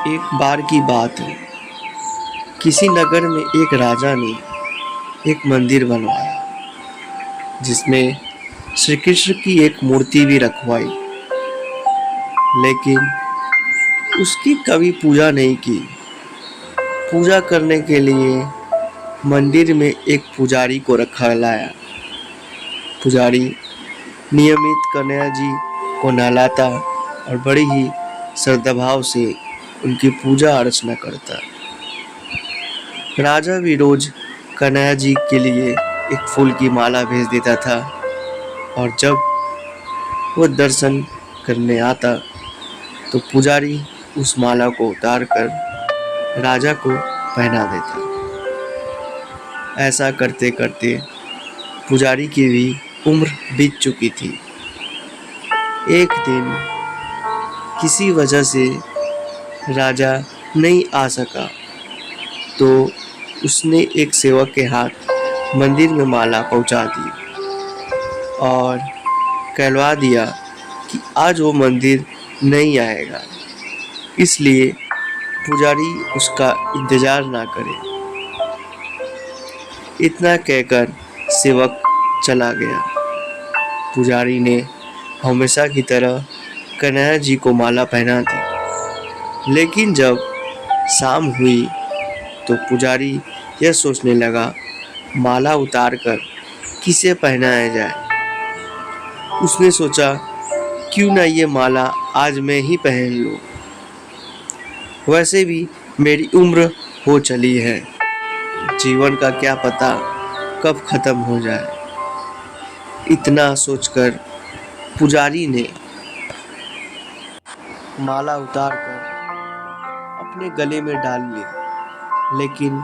एक बार की बात है। किसी नगर में एक राजा ने एक मंदिर बनवाया जिसमें श्री कृष्ण की एक मूर्ति भी रखवाई, लेकिन उसकी कभी पूजा नहीं की। पूजा करने के लिए मंदिर में एक पुजारी को रखा लाया। पुजारी नियमित कन्हैया जी को नहलाता और बड़ी ही श्रद्धाभाव से उनकी पूजा अर्चना करता। राजा भी रोज कन्हैया जी के लिए एक फूल की माला भेज देता था, और जब वो दर्शन करने आता तो पुजारी उस माला को उतार कर राजा को पहना देता। ऐसा करते करते पुजारी की भी उम्र बीत चुकी थी। एक दिन किसी वजह से राजा नहीं आ सका, तो उसने एक सेवक के हाथ मंदिर में माला पहुंचा दी और कहलवा दिया कि आज वो मंदिर नहीं आएगा, इसलिए पुजारी उसका इंतज़ार ना करे। इतना कहकर सेवक चला गया। पुजारी ने हमेशा की तरह कन्हैया जी को माला पहना दी, लेकिन जब शाम हुई तो पुजारी यह सोचने लगा, माला उतार कर किसे पहनाया जाए। उसने सोचा, क्यों ना ये माला आज मैं ही पहन लूं। वैसे भी मेरी उम्र हो चली है, जीवन का क्या पता कब खत्म हो जाए। इतना सोचकर पुजारी ने माला उतार कर अपने गले में डाल ली, लेकिन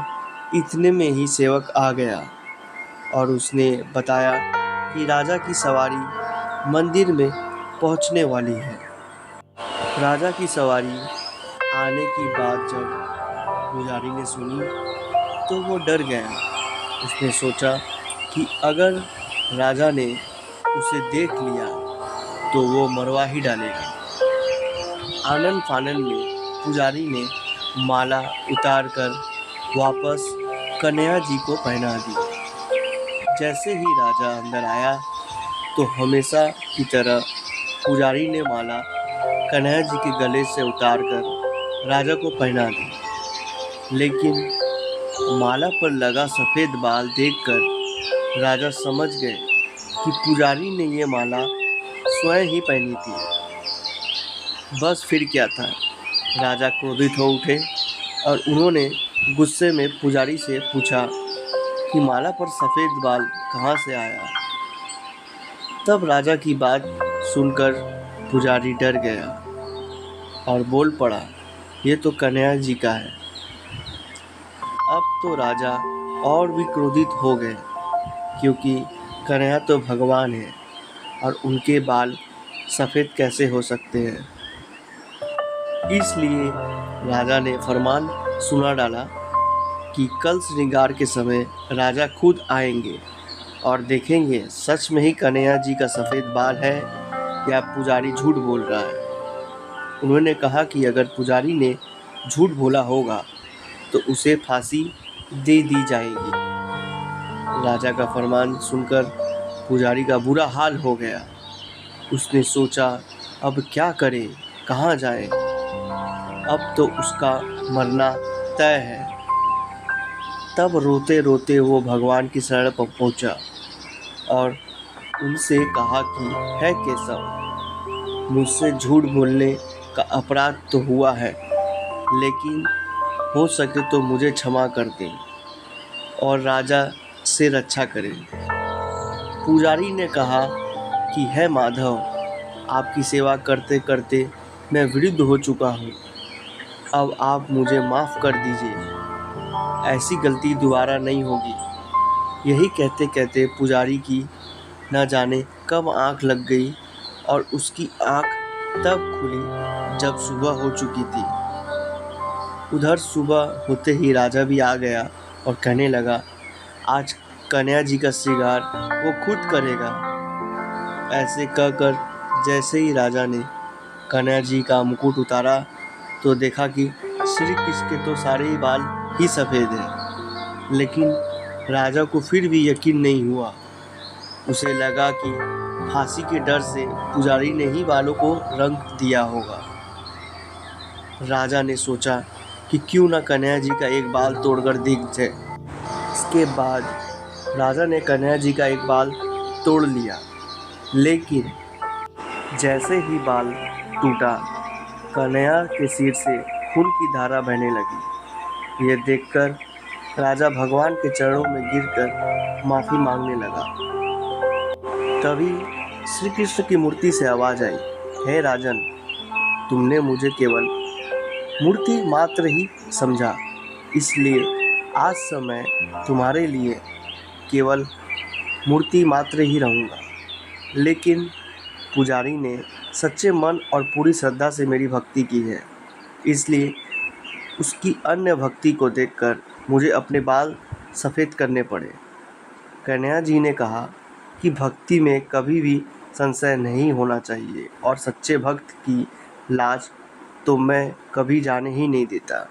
इतने में ही सेवक आ गया और उसने बताया कि राजा की सवारी मंदिर में पहुंचने वाली है। राजा की सवारी आने की बात जब पुजारी ने सुनी तो वो डर गया। उसने सोचा कि अगर राजा ने उसे देख लिया तो वो मरवा ही डालेगा। आनन फानन में पुजारी ने माला उतार कर वापस कन्हैया जी को पहना दी। जैसे ही राजा अंदर आया तो हमेशा की तरह पुजारी ने माला कन्हैया जी के गले से उतार कर राजा को पहना दी, लेकिन माला पर लगा सफ़ेद बाल देखकर राजा समझ गए कि पुजारी ने ये माला स्वयं ही पहनी थी। बस फिर क्या था, राजा क्रोधित हो उठे और उन्होंने गुस्से में पुजारी से पूछा कि माला पर सफ़ेद बाल कहाँ से आया। तब राजा की बात सुनकर पुजारी डर गया और बोल पड़ा, ये तो कन्हैया जी का है। अब तो राजा और भी क्रोधित हो गए, क्योंकि कन्हैया तो भगवान है और उनके बाल सफ़ेद कैसे हो सकते हैं। इसलिए राजा ने फरमान सुना डाला कि कल श्रृंगार के समय राजा खुद आएंगे और देखेंगे सच में ही कन्हैया जी का सफ़ेद बाल है या पुजारी झूठ बोल रहा है। उन्होंने कहा कि अगर पुजारी ने झूठ बोला होगा तो उसे फांसी दे दी जाएगी। राजा का फरमान सुनकर पुजारी का बुरा हाल हो गया। उसने सोचा, अब क्या करे, कहाँ जाए। अब तो उसका मरना तय है। तब रोते रोते वो भगवान की शरण पर पहुंचा और उनसे कहा कि है केशव, मुझसे झूठ बोलने का अपराध तो हुआ है, लेकिन हो सके तो मुझे क्षमा कर दें और राजा से रक्षा करें। पुजारी ने कहा कि है माधव, आपकी सेवा करते करते मैं वृद्ध हो चुका हूँ, अब आप मुझे माफ़ कर दीजिए, ऐसी गलती दोबारा नहीं होगी। यही कहते कहते पुजारी की न जाने कब आँख लग गई और उसकी आँख तब खुली जब सुबह हो चुकी थी। उधर सुबह होते ही राजा भी आ गया और कहने लगा, आज कन्हैया जी का श्रृंगार वो खुद करेगा। ऐसे कहकर जैसे ही राजा ने कन्हैया जी का मुकुट उतारा तो देखा कि श्री कृष्ण के तो सारे ही बाल ही सफ़ेद हैं। लेकिन राजा को फिर भी यकीन नहीं हुआ। उसे लगा कि फांसी के डर से पुजारी ने ही बालों को रंग दिया होगा। राजा ने सोचा कि क्यों न कन्हैया जी का एक बाल तोड़कर देख जाए। इसके बाद राजा ने कन्हैया जी का एक बाल तोड़ लिया, लेकिन जैसे ही बाल टूटा, कन्हैया के सिर से खून की धारा बहने लगी। यह देखकर राजा भगवान के चरणों में गिरकर माफ़ी मांगने लगा। तभी श्री कृष्ण की मूर्ति से आवाज़ आई, हे राजन, तुमने मुझे केवल मूर्ति मात्र ही समझा, इसलिए आज से मैं तुम्हारे लिए केवल मूर्ति मात्र ही रहूँगा। लेकिन पुजारी ने सच्चे मन और पूरी श्रद्धा से मेरी भक्ति की है, इसलिए उसकी अन्य भक्ति को देखकर मुझे अपने बाल सफ़ेद करने पड़े। कन्हैया जी ने कहा कि भक्ति में कभी भी संशय नहीं होना चाहिए और सच्चे भक्त की लाज तो मैं कभी जाने ही नहीं देता।